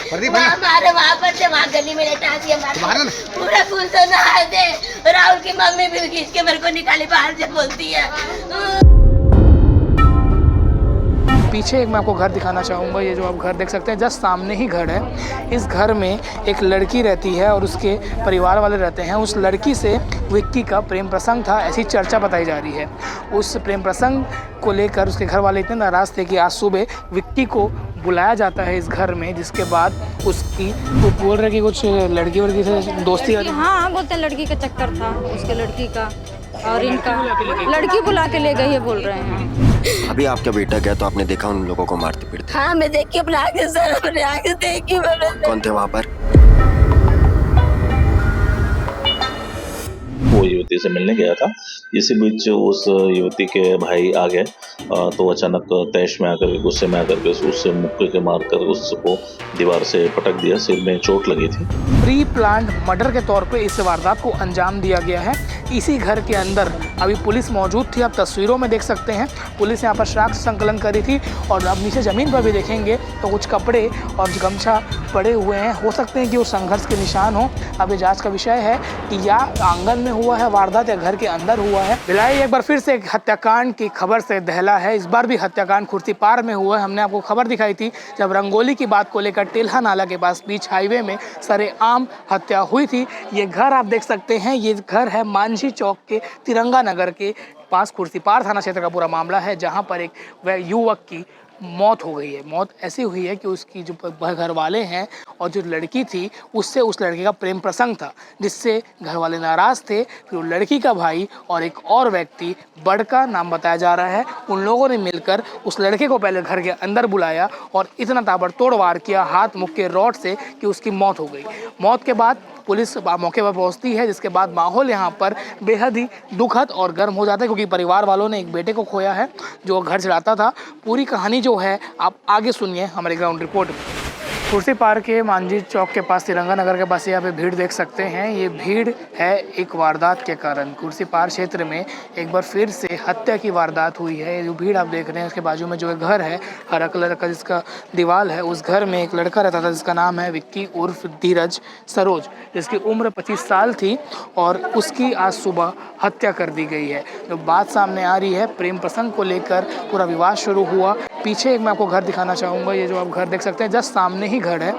हमारे वहाँ पर से वहाँ गली में लेटा दिया, पूरा खून से नहा दे। राहुल की मम्मी भी खींच के मेरे को निकाली बाहर से, बोलती है। पीछे एक मैं आपको घर दिखाना चाहूँगा। ये जो आप घर देख सकते हैं जस्ट सामने ही घर है। इस घर में एक लड़की रहती है और उसके परिवार वाले रहते हैं। उस लड़की से विक्की का प्रेम प्रसंग था, ऐसी चर्चा बताई जा रही है। उस प्रेम प्रसंग को लेकर उसके घर वाले इतने नाराज़ थे कि आज सुबह विक्की को बुलाया जाता है इस घर में, जिसके बाद उसकी वो बोल रहे कि कुछ लड़की वड़की से दोस्ती। हाँ, बोलते हैं लड़की का चक्कर था, उसके लड़की का और इनका लड़की बुला के ले गई है बोल रहे हैं। अभी आपका बेटा गया तो आपने देखा उन लोगों को मारते पीटते? हाँ, मैं देखी अपने आगे सर, अपने आगे देखी मैंने। कौन थे वहाँ पर? वो युवती से मिलने गया था। इसी बीच उस युवती के भाई आ गए तो अचानक तैश में आकर के, गुस्से में आकर के उससे मुक्के के मारकर उसको दीवार से पटक दिया। सिर में चोट लगी थी। प्री प्लान्ड मर्डर के तौर पे इस वारदात को अंजाम दिया गया है। इसी घर के अंदर अभी पुलिस मौजूद थी, आप तस्वीरों में देख सकते हैं। पुलिस यहाँ पर साक्ष्य संकलन करी थी और अब नीचे ज़मीन पर भी देखेंगे तो कुछ कपड़े और गमछा पड़े हुए हैं। हो सकते हैं कि वो संघर्ष के निशान हो। अभी जांच का विषय है कि या आंगन में हुआ है वारदात या घर के अंदर हुआ है। भिलाई एक बार फिर से एक हत्याकांड की खबर से दहला है। इस बार भी हत्याकांड खुर्सीपार में हुआ है। हमने आपको खबर दिखाई थी जब रंगोली की बात को लेकर टेल्हा नाला के पास बीच हाईवे में सरेआम हत्या हुई थी। ये घर आप देख सकते हैं, ये घर है मांझी चौक के तिरंगा नगर के पास, खुर्सीपार थाना क्षेत्र का पूरा मामला है, जहाँ पर एक युवक की मौत हो गई है। मौत ऐसी हुई है कि उसकी जो घर वाले हैं और जो लड़की थी उससे उस लड़के का प्रेम प्रसंग था, जिससे घर वाले नाराज़ थे। फिर लड़की का भाई और एक और व्यक्ति, बड़का नाम बताया जा रहा है, उन लोगों ने मिलकर उस लड़के को पहले घर के अंदर बुलाया और इतना ताबड़तोड़ वार किया हाथ मुक्के रॉड से कि उसकी मौत हो गई। मौत के बाद पुलिस मौके पर पहुंचती है, जिसके बाद माहौल यहाँ पर बेहद ही दुखद और गर्म हो जाता है, क्योंकि परिवार वालों ने एक बेटे को खोया है जो घर चलाता था। पूरी कहानी जो है आप आगे सुनिए हमारे ग्राउंड रिपोर्ट में। खुर्सीपार के मांझी चौक के पास, तिरंगा नगर के पास यहाँ पे भीड़ देख सकते हैं। ये भीड़ है एक वारदात के कारण। खुर्सीपार क्षेत्र में एक बार फिर से हत्या की वारदात हुई है। जो भीड़ आप देख रहे हैं उसके बाजू में जो एक घर है हरा कलर का जिसका दीवार है, उस घर में एक लड़का रहता था जिसका नाम है विक्की उर्फ धीरज सरोज, जिसकी उम्र 25 साल थी और उसकी आज सुबह हत्या कर दी गई है। जो बात सामने आ रही है, प्रेम प्रसंग को लेकर पूरा विवाद शुरू हुआ। पीछे एक मैं आपको घर दिखाना चाहूँगा। ये जो आप घर देख सकते हैं जस्ट सामने ही घर है।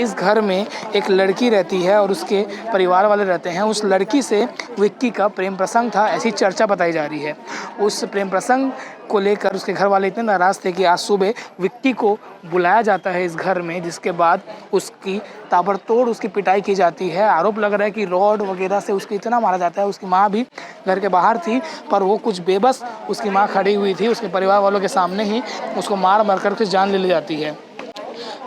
इस घर में एक लड़की रहती है और उसके परिवार वाले रहते हैं। उस लड़की से विक्की का प्रेम प्रसंग था, ऐसी चर्चा बताई जा रही है। उस प्रेम प्रसंग को लेकर उसके घर वाले इतने नाराज़ थे कि आज सुबह विक्की को बुलाया जाता है इस घर में, जिसके बाद उसकी ताबड़तोड़ उसकी पिटाई की जाती है। आरोप लग रहा है कि रॉड वगैरह से उसको इतना मारा जाता है। उसकी माँ भी घर के बाहर थी पर वो कुछ बेबस उसकी माँ खड़ी हुई थी। उसके परिवार वालों के सामने ही उसको मार मार कर जान ले ली जाती है।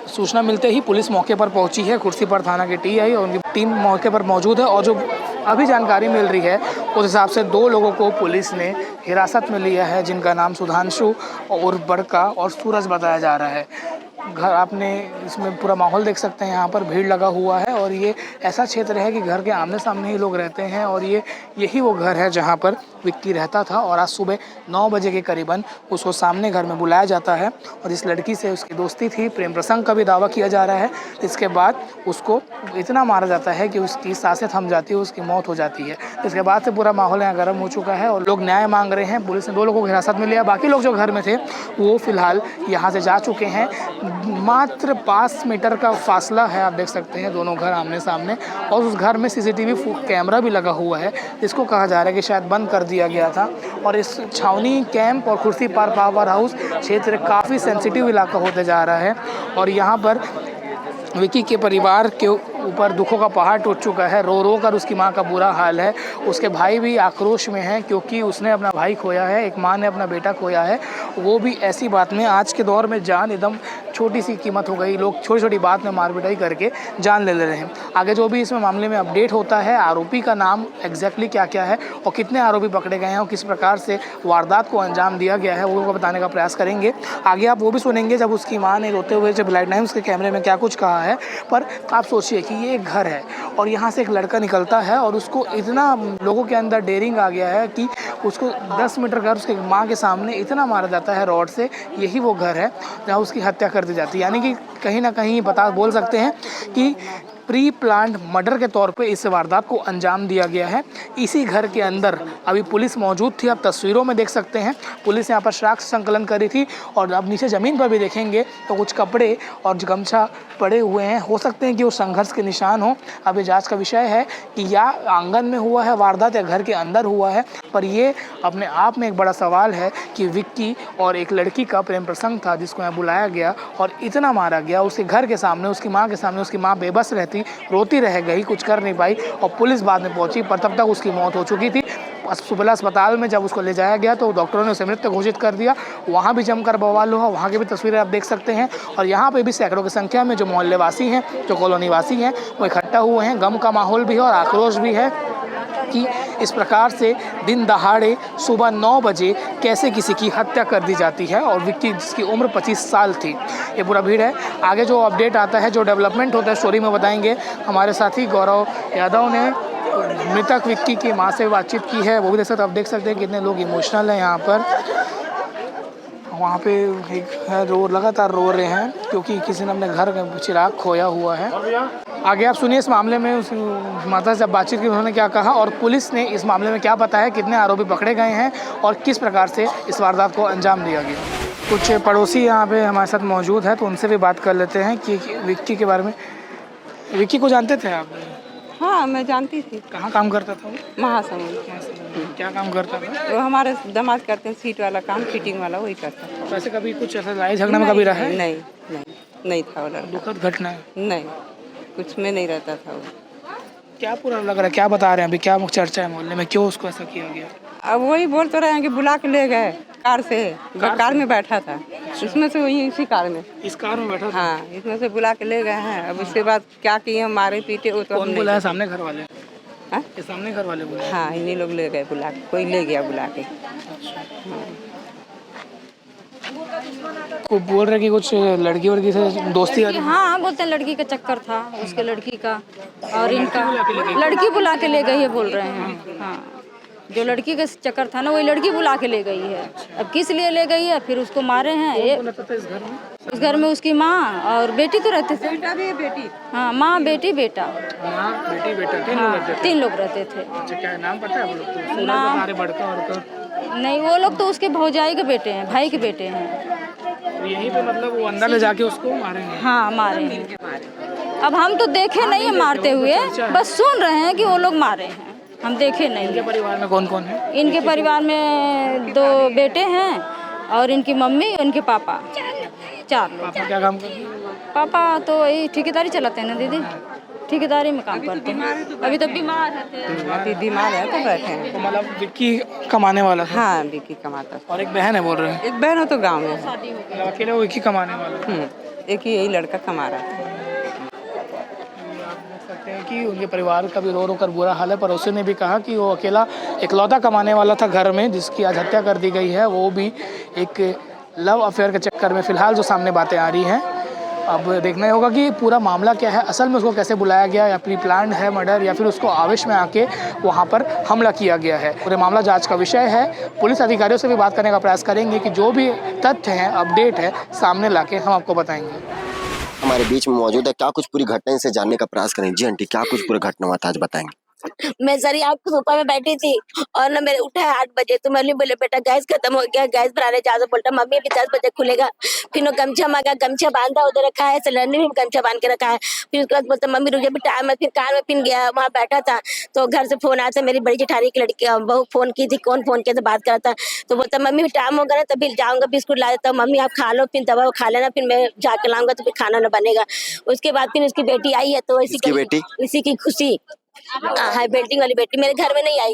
सूचना मिलते ही पुलिस मौके पर पहुंची है। खुर्सीपार थाना की टीआई और उनकी टीम मौके पर मौजूद है और जो अभी जानकारी मिल रही है उस हिसाब से 2 लोगों को पुलिस ने हिरासत में लिया है, जिनका नाम सुधांशु और बड़का और सूरज बताया जा रहा है। घर आपने इसमें पूरा माहौल देख सकते हैं, यहाँ पर भीड़ लगा हुआ है और ये ऐसा क्षेत्र है कि घर के आमने सामने ही लोग रहते हैं और यही वो घर है जहाँ पर विक्की रहता था। और आज सुबह 9 बजे के करीबन उसको सामने घर में बुलाया जाता है और इस लड़की से उसकी दोस्ती थी, प्रेम प्रसंग का भी दावा किया जा रहा है। इसके बाद उसको इतना मारा जाता है कि उसकी सांसें थम जाती है, उसकी मौत हो जाती है। इसके बाद से पूरा माहौल यहाँ गर्म हो चुका है और लोग न्याय मांग रहे हैं। पुलिस ने 2 लोगों को हिरासत में लिया। बाकी लोग जो घर में थे वो फिलहाल यहाँ से जा चुके हैं। मात्र 5 मीटर का फासला है, आप देख सकते हैं, दोनों घर आमने सामने। और उस घर में सीसीटीवी कैमरा भी लगा हुआ है, जिसको कहा जा रहा है कि शायद बंद कर दिया गया था। और इस छावनी कैंप और खुर्सीपार पावर हाउस क्षेत्र काफ़ी सेंसिटिव इलाका होते जा रहा है और यहाँ पर विक्की के परिवार के ऊपर दुखों का पहाड़ टूट चुका है। रो रो कर उसकी माँ का बुरा हाल है। उसके भाई भी आक्रोश में हैं क्योंकि उसने अपना भाई खोया है, एक माँ ने अपना बेटा खोया है। वो भी ऐसी बात में, आज के दौर में जान एकदम छोटी सी कीमत हो गई। लोग छोटी छोटी बात में मार पिटाई करके जान ले रहे हैं। आगे जो भी इसमें मामले में अपडेट होता है, आरोपी का नाम एग्जैक्टली क्या क्या है और कितने आरोपी पकड़े गए हैं और किस प्रकार से वारदात को अंजाम दिया गया है, वो बताने का प्रयास करेंगे। आगे आप वो भी सुनेंगे जब उसकी माँ ने रोते हुए जब लाइट 9 के कैमरे में क्या कुछ कहा है। पर आप सोचिए कि ये एक घर है और यहाँ से एक लड़का निकलता है और उसको इतना लोगों के अंदर डेयरिंग आ गया है कि उसको 10 मीटर घर उसके माँ के सामने इतना मारा जाता है रॉड से। यही वो घर है जहाँ उसकी हत्या कर दी जाती है। यानी कि कहीं ना कहीं बोल सकते हैं कि प्री प्लान्ड मर्डर के तौर पे इस वारदात को अंजाम दिया गया है। इसी घर के अंदर अभी पुलिस मौजूद थी, आप तस्वीरों में देख सकते हैं। पुलिस यहाँ पर साक्ष्य संकलन करी थी और अब नीचे ज़मीन पर भी देखेंगे तो कुछ कपड़े और गमछा पड़े हुए हैं। हो सकते हैं कि वो संघर्ष के निशान हो। अब ये जांच का विषय है कि या आंगन में हुआ है वारदात या घर के अंदर हुआ है। पर ये अपने आप में एक बड़ा सवाल है कि विक्की और एक लड़की का प्रेम प्रसंग था जिसको यहाँ बुलाया गया और इतना मारा गया उसके घर के सामने, उसकी माँ के सामने। उसकी माँ बेबस रहती, रोती रह गई, कुछ कर नहीं पाई और पुलिस बाद में पहुंची, पर तब तक उसकी मौत हो चुकी थी। सुबला अस्पताल में जब उसको ले जाया गया तो डॉक्टरों ने उसे मृत घोषित कर दिया। वहाँ भी जमकर बवाल हुआ, वहाँ की भी तस्वीरें आप देख सकते हैं। और यहाँ पे भी सैकड़ों की संख्या में जो मोहल्ले वासी हैं, जो कॉलोनी वासी हैं, वो इकट्ठा हुए हैं। गम का माहौल भी है और आक्रोश भी है कि इस प्रकार से दिन दहाड़े सुबह 9 बजे कैसे किसी की हत्या कर दी जाती है। और विक्की जिसकी उम्र 25 साल थी। ये पूरा भीड़ है। आगे जो अपडेट आता है, जो डेवलपमेंट होता है स्टोरी में बताएंगे। हमारे साथी गौरव यादव ने मृतक विक्की की माँ से बातचीत की है, वो भी देख सकते हैं। आप देख सकते हैं कितने लोग इमोशनल हैं यहाँ पर। वहाँ पे एक है लगातार रो रहे हैं क्योंकि किसी ने अपने घर का चिराग खोया हुआ है। आगे आप सुनिए इस मामले में उस माता से जब बातचीत की उन्होंने क्या कहा और पुलिस ने इस मामले में क्या बताया, कितने आरोपी पकड़े गए हैं और किस प्रकार से इस वारदात को अंजाम दिया गया। कुछ पड़ोसी यहाँ पे हमारे साथ मौजूद हैं तो उनसे भी बात कर लेते हैं कि विक्की के बारे में। विक्की को जानते थे आप? हाँ, मैं जानती थी। कहाँ काम करता था वो? महासमुंद। क्या काम करता था? वो हमारे दामाद करते हैं सीट वाला काम, फिटिंग वाला, वही करता था। वैसे कभी कुछ ऐसा लड़ाई झगड़ा में कभी रहा है? नहीं था वो लड़का। दुखद घटना है। नहीं, कुछ में नहीं रहता था वो। क्या पूरा लग रहा है, क्या बता रहे हैं अभी, क्या चर्चा है मोहल्ले में, क्यों उसको ऐसा किया गया? अब वही बोल तो रहे हैं कि बुला के ले गए कार से। कार में बैठा था, इसमें से वही इसी कार में। इस कार में बैठा था? हाँ, इसमें से बुला के ले गए हैं। अब उसके बाद क्या किए, मारे पीटे, वो तो कौन बुलाया? सामने घर वाले? हाँ? ये सामने घर वाले बुलाए? हाँ, इन्हीं लोग ले गए बुला के, कोई ले गया बुला के। को बोल रहे कि कुछ लड़की वड़की से दोस्ती आ रही? हाँ, बोलते हैं लड़की का चक्कर था, उसके लड़की का और इनका। लड़की बुला के ले गई है बोल रहे हैं। हाँ, जो लड़की का चक्कर था ना, वही लड़की बुला के ले गई है। अब किस लिए ले गई है, फिर उसको मारे हैं। इस घर में उसकी माँ और बेटी तो रहते थे। बेटा भी बेटी। हाँ, माँ, बेटी, बेटा। माँ, बेटी, बेटा, 3 लोग रहते थे? 3 लोग रहते थे। अच्छा, क्या नाम पता है? वो लोग तो नाम बड़का नहीं, वो लोग तो उसके भौजाई के बेटे हैं, भाई के बेटे हैं। तो यहीं पे मतलब वो अंदर ले जाके उसको मारेंगे? हाँ, मारे हैं। अब हम तो देखे नहीं है मारते हुए, बस सुन रहे हैं कि वो लोग मारे हैं, हम देखे नहीं। इनके परिवार में कौन कौन है? इनके परिवार में 2 बेटे हैं और इनकी मम्मी, इनके पापा, 4 लोग। पापा क्या काम करते हैं? पापा तो यही ठेकेदारी चलाते हैं ना दीदी, ठेकेदारी में काम करते हैं। अभी तो बीमार है, बीमार है तो बैठे हैं। तो मतलब विक्की कमाने वाला था? हाँ, विक्की कमाता था। और एक बहन है बोल रहे हैं? एक बहन हो तो गाँव में है। मतलब अकेले वो विक्की कमाने वाला? एक ही यही लड़का कमा रहा था। सकते हैं कि उनके परिवार का भी रो कर बुरा हाल है। पड़ोसी ने भी कहा कि वो अकेला इकलौता कमाने वाला था घर में, जिसकी आज हत्या कर दी गई है। वो भी एक लव अफेयर के चक्कर में फिलहाल जो सामने बातें आ रही हैं। अब देखना होगा कि पूरा मामला क्या है, असल में उसको कैसे बुलाया गया, या प्री प्लान्ड है मर्डर या फिर उसको आवेश में आके वहाँ पर हमला किया गया है। पूरे मामला जांच का विषय है। पुलिस अधिकारियों से भी बात करने का प्रयास करेंगे कि जो भी तथ्य हैं, अपडेट है, सामने लाके हम आपको बताएंगे। हमारे बीच में मौजूद है, क्या कुछ पूरी घटना से जानने का प्रयास करें। जी आंटी, क्या कुछ पूरा घटना हुआ था, आज बताएंगे। मैं सर आपको सोफा में बैठी थी और ना मेरे उठा 8 बजे तो मैंने बोले बेटा गैस खत्म हो गया, गैस भराने जा। तो बोलता मम्मी अभी 10 बजे खुलेगा। फिर वो गमछा मांगा, गमछा बांधा उधर रखा है, सिलेंडर में गमछा बांध के रखा है। फिर उसके बाद बोलता मम्मी रुक जा, टाइम है। फिर कार में फिर गया, वहाँ बैठा था तो घर से फोन आया था। मेरी बड़ी जेठानी की लड़की बहू फोन की थी, कौन फोन किया तो बात करा था। तो बोलता मम्मी टाइम होगा ना तभी जाऊंगा, बिस्कुट ला देता हूँ, मम्मी आप खा लो, फिर दवा खा लेना, फिर मैं जाके लाऊंगा तो फिर खाना ना बनेगा। उसके बाद फिर उसकी बेटी आई है तो इसी की खुशी हाँ, पेंटिंग वाली बेटी मेरे घर में नहीं आई,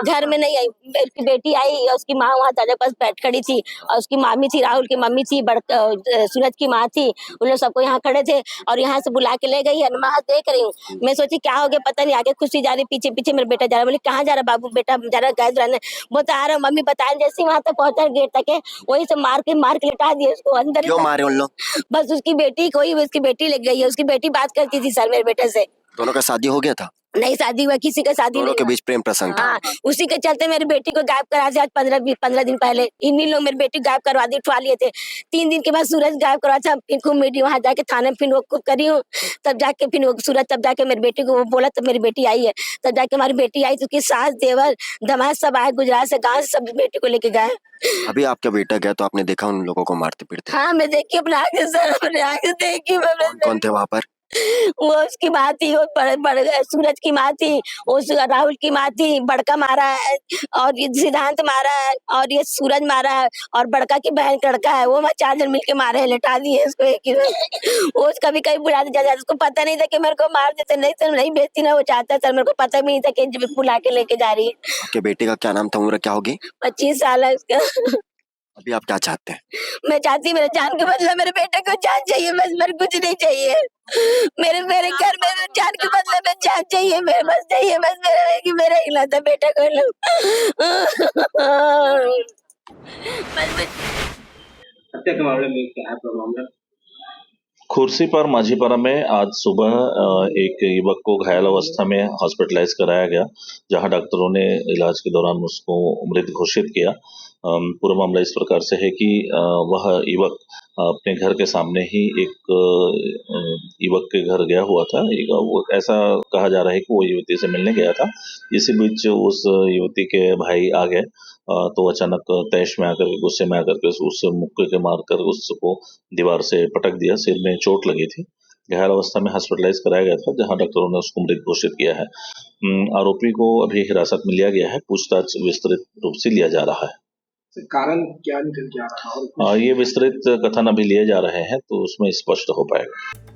घर में नहीं आई। उसकी बेटी आई और उसकी माँ वहाँ दादा के पास बैठ खड़ी थी और उसकी मामी थी, राहुल की मम्मी थी, सूरज की माँ थी। उन लोग सबको यहाँ खड़े थे और यहाँ से बुला के ले गई है। मैं देख रही हूँ, मैं सोची क्या हो गया पता नहीं, आगे खुशी जा रही, पीछे पीछे मेरा बेटा जा रहा है। बोले कहाँ जा रहा बाबू, बेटा जा रहा गैस भराने। बता रहा मम्मी बताया। जैसे वहां तक पहुंचा गेट तक है, वही से मार के लिटा दिए उसको अंदर। क्यों मारे उन लोग? बस उसकी बेटी कोई, उसकी बेटी लग गई है। उसकी बेटी बात करती थी सर मेरे बेटे से। दोनों का शादी हो गया था? नहीं शादी हुआ, किसी का शादी दोनों नहीं के हुआ। बीच प्रेम प्रसंग था। हाँ, उसी के चलते मेरी बेटी को गायब करा दिया। आज 15 दिन पहले इन्हीं लोग मेरी बेटी गायब करवा दी, उठवा लिए थे। 3 दिन के बाद सूरज गायब करवा था। फिर खूब मीडिया वहां जाके थाने में फिर वो खूब करी हूँ, तब जाके फिर वो सूरज, तब जाके मेरी बेटी को वो बोला, तब मेरी बेटी आई है। तब जाके हमारी बेटी आई तो उसकी सास, देवर, दामाद सब आए गुजरात से, गाँव से, सब बेटी को लेके गए। अभी आपका बेटा गया तो आपने देखा उन लोगों को मारते पीटते? हाँ, मैं देखी अपने आगे सर, अपने आगे देखी। कौन थे वहाँ पर? वो उसकी माँ थी, वो सूरज की माँ थी, उस राहुल की माँ थी। बड़का मारा है और ये सिद्धांत मारा है और ये सूरज मारा है और बड़का की बहन लड़का है, वो 4 जन मिलके मारे हैं, लेटा दिए उसको एक ही में। वो कभी कभी बुला दिया, उसको पता नहीं था कि मेरे को मार देते, नहीं तो नहीं बेचती ना वो चाहता सर। मेरे को पता भी नहीं था कि बुला के लेके जा रही है। आपके बेटे का क्या नाम था, उम्र क्या होगी? 25 साल है उसका। अभी आप क्या चाहते हैं? मैं चाहती मेरे जान के बदला मेरे बेटे को जान चाहिए, बस मेरे कुछ नहीं चाहिए। मेरे घर में जान के बदले में जान चाहिए, मेरे बस चाहिए, बस मेरा इकलौता बेटा को लो। हत्या के मामले में क्या है पूरा मामला? खुर्सीपार माझीपारा में आज सुबह एक युवक को घायल अवस्था में हॉस्पिटलाइज कराया गया, जहां डॉक्टरों ने इलाज के दौरान उसको मृत घोषित किया। पूरा मामला इस प्रकार से है कि वह युवक अपने घर के सामने ही एक युवक के घर गया हुआ था। वो ऐसा कहा जा रहा है कि वो युवती से मिलने गया था। इसी बीच उस युवती के भाई आ गए, तो अचानक तैश में आकर के, गुस्से में आकर के उससे मुक्के के मारकर उसको दीवार से पटक दिया। सिर में चोट लगी थी। घायल अवस्था में हॉस्पिटलाइज कराया गया था, जहां डॉक्टरों ने उसको मृत घोषित किया है। आरोपी को अभी हिरासत में लिया गया है, पूछताछ विस्तृत रूप से लिया जा रहा है। कारण क्या निकल के आ रहा है? ये विस्तृत कथन अभी लिए जा रहे हैं, तो उसमें स्पष्ट हो पाएगा।